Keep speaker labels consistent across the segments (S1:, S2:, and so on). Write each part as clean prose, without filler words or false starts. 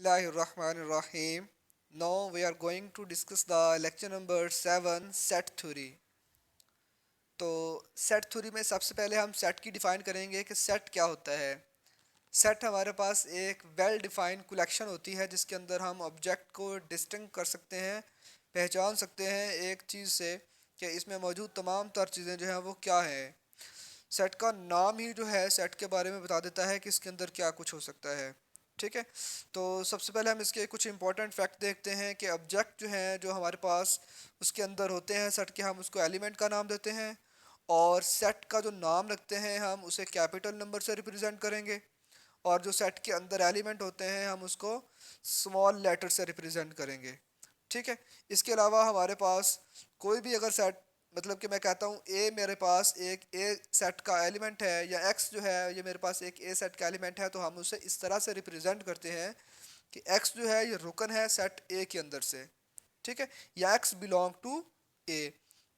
S1: Bismillahirrahmanirrahim. Now we are going to discuss the lecture number 7 set theory. तो set theory में सबसे पहले हम सेट की डिफाइन करेंगे कि सेट क्या होता है। सेट हमारे पास एक वेल डिफाइंड कलेक्शन होती है जिसके अंदर हम ऑब्जेक्ट को डिस्टिंग कर सकते हैं, पहचान सकते हैं एक चीज़ से कि इसमें मौजूद तमाम तर चीज़ें जो हैं वो क्या हैं। सेट का नाम ही जो है सेट के बारे में बता देता है कि इसके अंदर क्या कुछ हो सकता है। ठीक है, तो सबसे पहले हम इसके कुछ इंपॉर्टेंट फैक्ट देखते हैं कि ऑब्जेक्ट जो हैं जो हमारे पास उसके अंदर होते हैं सेट के, हम उसको एलिमेंट का नाम देते हैं। और सेट का जो नाम रखते हैं हम उसे कैपिटल नंबर से रिप्रेजेंट करेंगे। और जो सेट के अंदर एलिमेंट होते हैं हम उसको स्मॉल लेटर से रिप्रेजेंट करेंगे। ठीक है, इसके अलावा हमारे पास कोई भी अगर सेट, मतलब कि मैं कहता हूँ ए मेरे पास एक ए सेट का एलिमेंट है या एक्स जो है ये मेरे पास एक ए सेट का एलिमेंट है, तो हम उसे इस तरह से रिप्रेजेंट करते हैं कि एक्स जो है ये रुकन है सेट ए के अंदर से। ठीक है, या एक्स बिलोंग टू ए।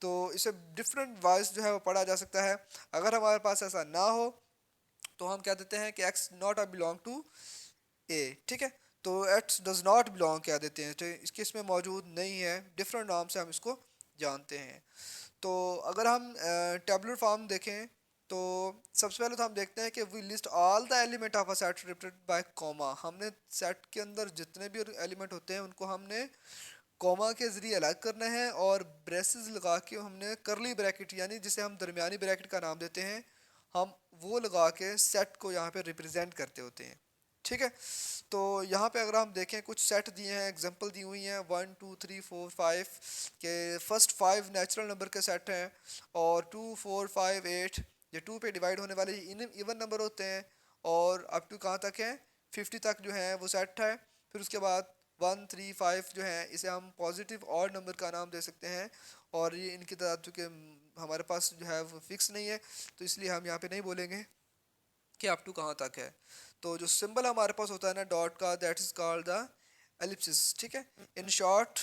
S1: तो इसे डिफरेंट वाइज जो है वो पढ़ा जा सकता है। अगर हमारे पास ऐसा ना हो तो हम कह देते हैं कि x not a belong to A. ठीक है, तो एक्स डज नॉट बिलोंग कह देते हैं, तो इसके इसमें मौजूद नहीं है, डिफरेंट नाम से हम इसको जानते हैं। तो अगर हम टेबुलर फॉर्म देखें तो सबसे पहले तो हम देखते हैं कि we list all the element of a set represented by comma. हमने सेट के अंदर जितने भी एलिमेंट होते हैं उनको हमने कॉमा के ज़रिए अलग करना है, और ब्रेसेस लगा के हमने करली ब्रैकेट यानी जिसे हम दरमियानी ब्रैकेट का नाम देते हैं, हम वो लगा के सेट को यहाँ पे रिप्रेजेंट करते होते हैं। ठीक है, तो यहाँ पे अगर हम देखें कुछ सेट दिए हैं, एग्जांपल दी हुई हैं 1 2 3 4 5 के। फर्स्ट 5 नेचुरल नंबर के सेट हैं, और 2 4 5 8 ये 2 पे डिवाइड होने वाले इन इवन नंबर होते हैं। और अप टू कहाँ तक है, 50 तक जो है वो सेट है। फिर उसके बाद 1 3 5 जो है इसे हम पॉजिटिव और नंबर का नाम दे सकते हैं। और ये इनकी तादाद चूँकि हमारे पास जो है वो फिक्स नहीं है, तो इसलिए हम यहाँ पे नहीं बोलेंगे कि अप टू कहाँ तक है। तो जो सिंबल हमारे पास होता है ना डॉट का, that is called the Ellipsis. ठीक है, in short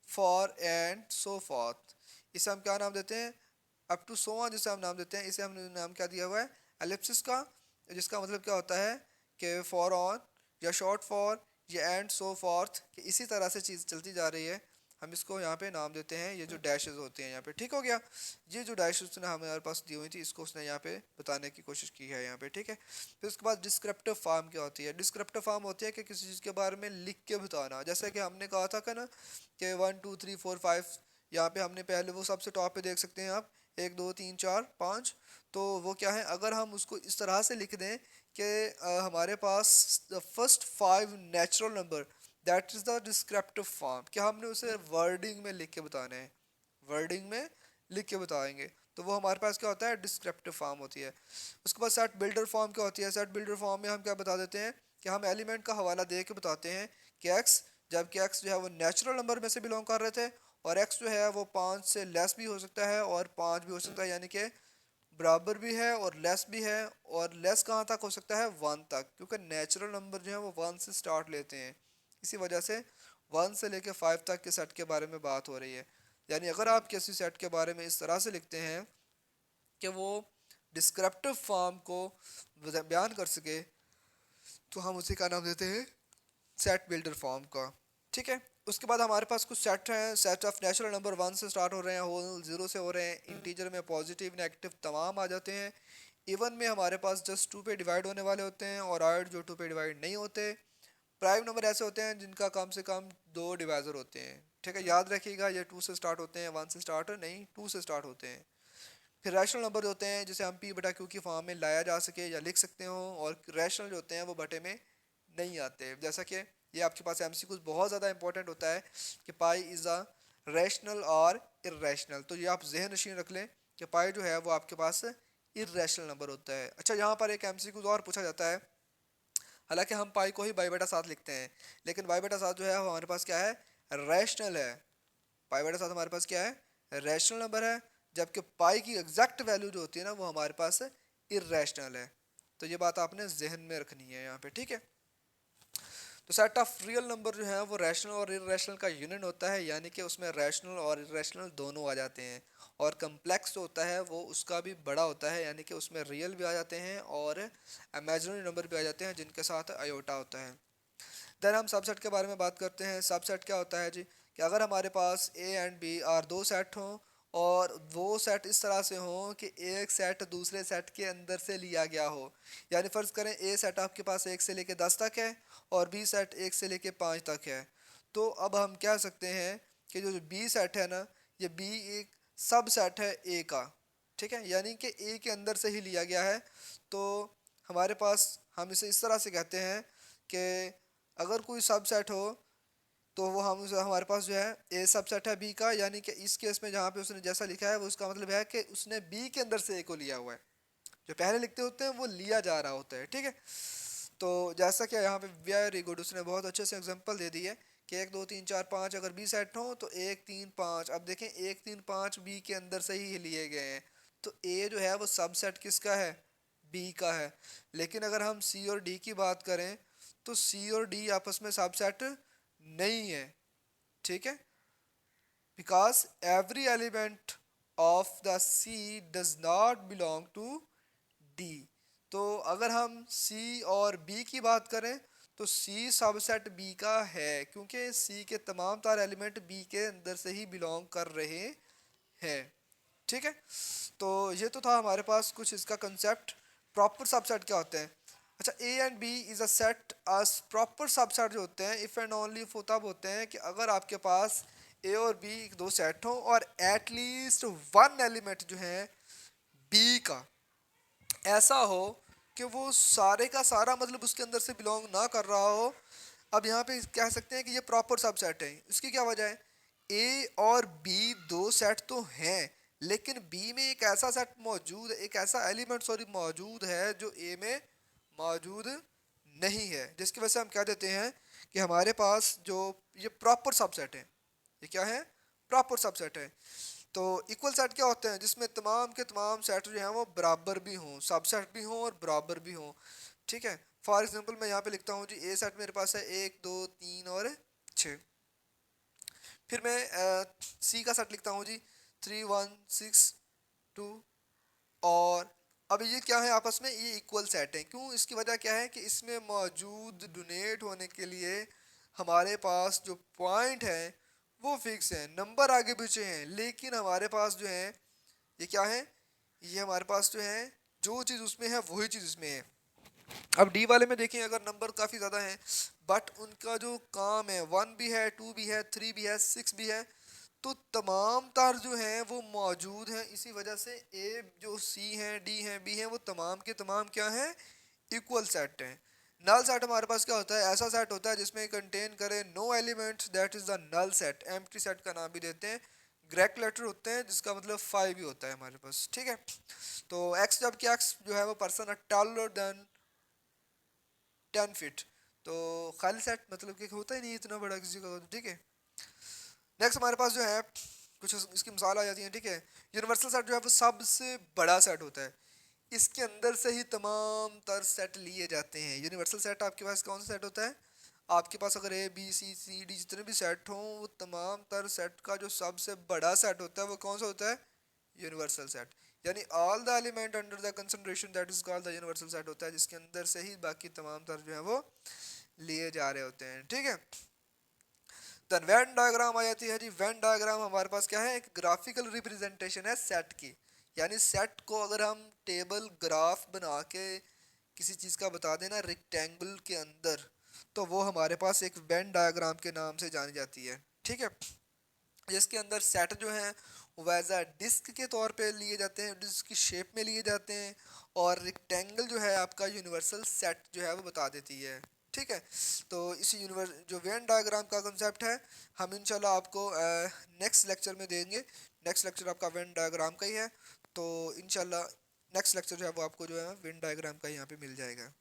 S1: for and so forth, इसे हम क्या नाम देते हैं, अप टू सो ऑन जिसे हम नाम देते हैं, इसे हमने नाम क्या दिया हुआ है, एलिप्सिस का। जिसका मतलब क्या होता है कि फॉर ऑन या शॉर्ट फॉर या एंड सो फॉर्थ, कि इसी तरह से चीज़ चलती जा रही है, हम इसको यहाँ पे नाम देते हैं, ये जो डैशेस होते हैं यहाँ पे। ठीक हो गया, ये जो डैश उसने हमारे पास दी हुई थी इसको उसने यहाँ पे बताने की कोशिश की है यहाँ पे। ठीक है, फिर उसके बाद डिस्क्रिप्टिव फॉर्म क्या होती है। डिस्क्रिप्टिव फॉर्म होती है कि किसी चीज़ के बारे में लिख के बताना, जैसे कि हमने कहा था ना कि 1 2 3 4 5, यहाँ पे हमने पहले वो सबसे टॉप पे देख सकते हैं आप 1 2 3 4 5। तो वो क्या है, अगर हम उसको इस तरह से लिख दें कि हमारे पास the first 5 natural number, that is the descriptive form, कि हमने उसे वर्डिंग में लिख के बताना है, वर्डिंग में लिख के बताएंगे, तो वो हमारे पास क्या होता है, डिस्क्रिप्टिव फॉर्म होती है। उसके बाद सेट बिल्डर फॉर्म क्या होती है। सेट बिल्डर फॉर्म में हम क्या बता देते हैं कि हम एलिमेंट का हवाला दे के बताते हैं कि एक्स, जबकि एक्स जो है वो नेचुरल नंबर में से बिलोंग कर रहे थे, और एक्स जो है वो 5 से लेस भी हो सकता है और 5 भी हो सकता है, यानी कि बराबर भी है और लेस भी है। और लेस कहाँ तक हो सकता है, 1 तक, क्योंकि नेचुरल नंबर जो है वो 1 से स्टार्ट लेते हैं, इसी वजह से 1 से लेके 5 तक के सेट के बारे में बात हो रही है। यानी अगर आप किसी सेट के बारे में इस तरह से लिखते हैं कि वो डिस्क्रिप्टिव फॉर्म को बयान कर सके, तो हम उसी का नाम देते हैं सेट बिल्डर फॉर्म का। ठीक है, उसके बाद हमारे पास कुछ सेट हैं, सेट ऑफ नेचुरल नंबर 1 से स्टार्ट हो रहे हैं, होल 0 से हो रहे हैं, इंटीजर में पॉजिटिव नेगेटिव तमाम आ जाते हैं। इवन में हमारे पास जस्ट 2 पे डिवाइड होने वाले होते हैं, और ऑड जो 2 पे डिवाइड नहीं होते। प्राइम नंबर ऐसे होते हैं जिनका कम से कम 2 डिवाइजर होते हैं। ठीक है, याद रखिएगा ये 2 से स्टार्ट होते हैं, 1 से स्टार्ट नहीं, 2 से स्टार्ट होते हैं। फिर रैशनल नंबर होते हैं जिसे हम पी बटा क्यू की फॉर्म में लाया जा सके या लिख सकते हो, और रैशनल जो होते हैं वो बटे में नहीं आते। जैसा कि ये आपके पास एमसीक्यूज बहुत ज़्यादा इंपॉर्टेंट होता है कि पाई इज़ अ रैशनल और इरेशनल, तो ये आप जहन नशीन रख लें कि पाई जो है वो आपके पास इरेशनल नंबर होता है। अच्छा, यहाँ पर एक एमसीक्यूज और पूछा जाता है, हालांकि हम पाई को ही बाई बटा 7 लिखते हैं, लेकिन बाई बटा 7 जो है वो हमारे पास क्या है, रैशनल है। पाई बटा 7 हमारे पास क्या है, रैशनल नंबर है, जबकि पाई की एग्जैक्ट वैल्यू जो होती है ना वो हमारे पास इरेशनल है। तो ये बात आपने जहन में रखनी है यहाँ पे। ठीक है, तो सेट ऑफ रियल नंबर जो है वो रैशनल और इरेशनल का यूनियन होता है, यानी कि उसमें रैशनल और इरेशनल दोनों आ जाते हैं। और कम्प्लेक्स जो होता है वो उसका भी बड़ा होता है, यानी कि उसमें रियल भी आ जाते हैं और इमेजिनरी नंबर भी आ जाते हैं जिनके साथ आयोटा होता है। देन हम सबसेट के बारे में बात करते हैं। सबसेट क्या होता है जी, कि अगर हमारे पास ए एंड बी आर दो सेट हों और वो सेट इस तरह से हों कि एक सेट दूसरे सेट के अंदर से लिया गया हो। यानी फ़र्ज़ करें ए सेट आपके पास 1 से लेके 10 तक है और बी सेट 1 से लेके 5 तक है। तो अब हम कह सकते हैं कि जो बी सेट है ना, ये बी एक सब सेट है ए का। ठीक है, यानी कि ए के अंदर से ही लिया गया है। तो हमारे पास हम इसे इस तरह से कहते हैं कि अगर कोई सब सेट हो तो वो हम हमारे पास जो है ए सबसेट है बी का, यानी कि इस केस में जहाँ पे उसने जैसा लिखा है वो उसका मतलब है कि उसने बी के अंदर से ए को लिया हुआ है। जो पहले लिखते होते हैं वो लिया जा रहा होता है। ठीक है, तो जैसा कि यहाँ पे वेरी गुड उसने बहुत अच्छे से एग्जांपल दे दी है कि 1 2 3 4 5 अगर बी सेट हो तो 1 3 5। अब देखें 1 3 5 बी के अंदर से ही लिए गए हैं, तो ए जो है वो सबसेट किसका है, बी का है। लेकिन अगर हम सी और डी की बात करें तो सी और डी आपस में सबसेट नहीं है। ठीक है, because every element of the C does not belong to D. तो अगर हम सी और बी की बात करें तो सी सबसेट बी का है, क्योंकि सी के तमाम तार एलिमेंट बी के अंदर से ही बिलोंग कर रहे हैं। ठीक है, तो ये तो था हमारे पास कुछ इसका कंसेप्ट। प्रॉपर सबसेट क्या होते हैं? अच्छा, A and B is a set as proper subset जो होते हैं इफ़ एंड ओनली वो तब होते हैं कि अगर आपके पास ए और बी दो सेट हों और एटलीस्ट वन एलिमेंट जो है बी का ऐसा हो कि वो सारे का सारा मतलब उसके अंदर से बिलोंग ना कर रहा हो। अब यहाँ पे कह सकते हैं कि ये प्रॉपर सबसेट है। इसकी क्या वजह है? ए और बी दो सेट तो हैं, लेकिन बी में एक ऐसा सेट मौजूद है, एक ऐसा एलिमेंट सॉरी मौजूद है जो ए में मौजूद नहीं है, जिसकी वजह से हम कह देते हैं कि हमारे पास जो ये प्रॉपर सबसेट है। ये क्या है? प्रॉपर सबसेट है। तो इक्वल सेट क्या होते हैं? जिसमें तमाम के तमाम सेट जो हैं वो बराबर भी हों, सबसेट भी हों और बराबर भी हों। ठीक है, फॉर एग्जांपल मैं यहाँ पे लिखता हूँ जी ए सेट मेरे पास है 1 2 3 और 6। फिर मैं सी का सेट लिखता हूँ जी 3 1 6 2। और अब ये क्या है आपस में? ये इक्वल सेट है। क्यों? इसकी वजह क्या है कि इसमें मौजूद डोनेट होने के लिए हमारे पास जो पॉइंट है वो फिक्स है, नंबर आगे पीछे हैं, लेकिन हमारे पास जो है ये क्या है, ये हमारे पास जो है जो चीज़ उसमें है वही चीज़ इसमें है। अब डी वाले में देखें अगर नंबर काफ़ी ज़्यादा हैं बट उनका जो काम है 1 भी है 2 भी है 3 भी है 6 भी है, तो तमाम तार जो हैं वो मौजूद हैं। इसी वजह से ए जो सी हैं डी हैं बी हैं वो तमाम के तमाम क्या हैं, इक्वल सेट हैं। नल सेट हमारे पास क्या होता है? ऐसा सेट होता है जिसमें कंटेन करे no elements, that is the null set. Empty set का नाम भी देते हैं। ग्रेक लेटर होते हैं जिसका मतलब 5 भी होता है हमारे पास। ठीक है, तो एक्स जब कि एक्स जो है वो पर्सन है टॉलर देन 10 फीट, तो खाली सेट मतलब कि होता ही नहीं इतना बड़ा किसी का। ठीक है, नेक्स्ट हमारे पास जो है कुछ इसकी मिसाल आ जाती है। ठीक है, यूनिवर्सल सेट जो है वो सबसे बड़ा सेट होता है। इसके अंदर से ही तमाम तर सेट लिए जाते हैं। यूनिवर्सल सेट आपके पास कौन सा सेट होता है? आपके पास अगर A B C C D जितने भी सेट हों वो तमाम तर सेट का जो सबसे बड़ा सेट होता है वो कौन सा होता है? Universal set. यानी all the element under the consideration that is called the universal set होता है, जिसके अंदर से ही बाकी तमाम तर जो है वो लिए जा रहे होते हैं। ठीक है, देन वेन डायग्राम आ जाती है जी। वेन डायग्राम हमारे पास क्या है? एक ग्राफिकल रिप्रेजेंटेशन है सेट की। यानी सेट को अगर हम टेबल ग्राफ बना के किसी चीज़ का बता देना रेक्टेंगल के अंदर, तो वो हमारे पास एक वेन डायग्राम के नाम से जानी जाती है। ठीक है, जिसके अंदर सेट जो हैं वो एज अ डिस्क के तौर पे लिए जाते हैं, डिस्क की शेप में लिए जाते हैं, और रेक्टेंगल जो है आपका यूनिवर्सल सेट जो है वो बता देती है। ठीक है, तो इसी यूनिवर्स जो वेन डायग्राम का कंसेप्ट है हम इंशाल्लाह आपको नेक्स्ट लेक्चर में देंगे। नेक्स्ट लेक्चर आपका वेन डायग्राम का ही है, तो इंशाल्लाह नेक्स्ट लेक्चर जो है वो आपको जो है वेन डायग्राम का यहाँ पे मिल जाएगा।